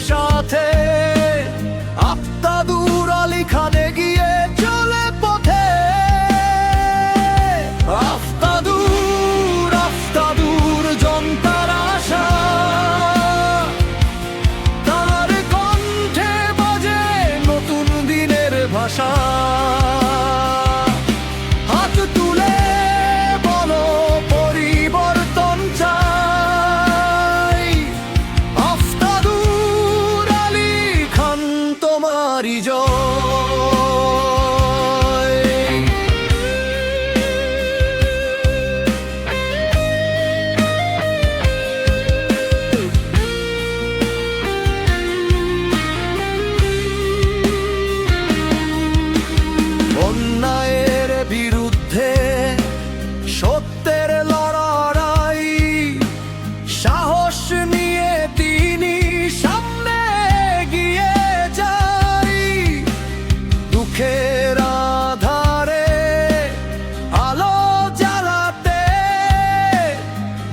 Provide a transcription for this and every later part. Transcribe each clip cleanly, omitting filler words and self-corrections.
সাথে আফতাদুর আলী খান এগিয়ে চলে পথে। আফতাদুর আফতাদুর জনতার আশা, তার কণ্ঠে বাজে নতুন দিনের ভাষা। হাত তুলে বলো পরিবর্তন চাই, আফতাদুর আলী খান তোমারই জয়। অন্যায়ের বিরুদ্ধে সত্যের লড়াই, সাহস নিয়ে তিনি সামনে এগিয়ে যাই। দুঃখের আধারে আলো জ্বালাতে,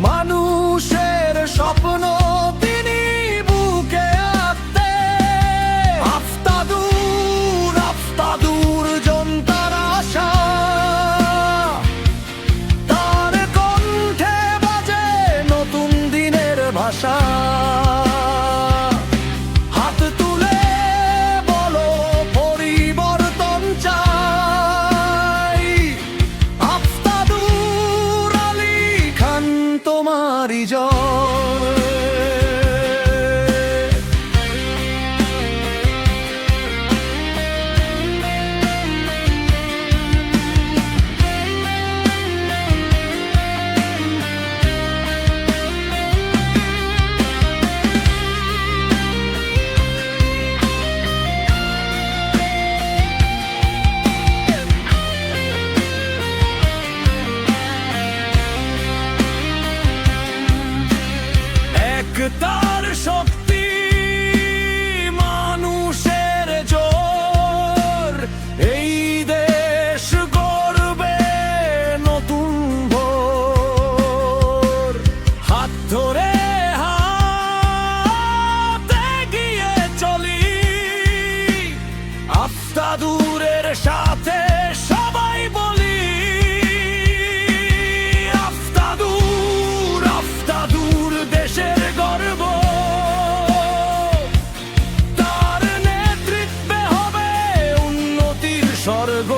মানুষের স্বপ্ন তিনি বুকে আঁকতে। আফতাদুর আফতাদুর জনতার আশা, তার কণ্ঠে বাজে নতুন দিনের ভাষা। হাত তুলে বলো পরিবর্তন চাই, আফতাদুর আলী খান তোমারই জয়। তার শক্তি, মানুষের জোর, এই দেশ গড়বে নতুন ভোর। হাত ধরে হাত এগিয়ে চলি, আফতাদুরের সাথে সবাই বলি। আফতাদুর আফতাদুর দেশের গর্ব, তার নেতৃত্বে হবে উন্নতির স্বর্গ।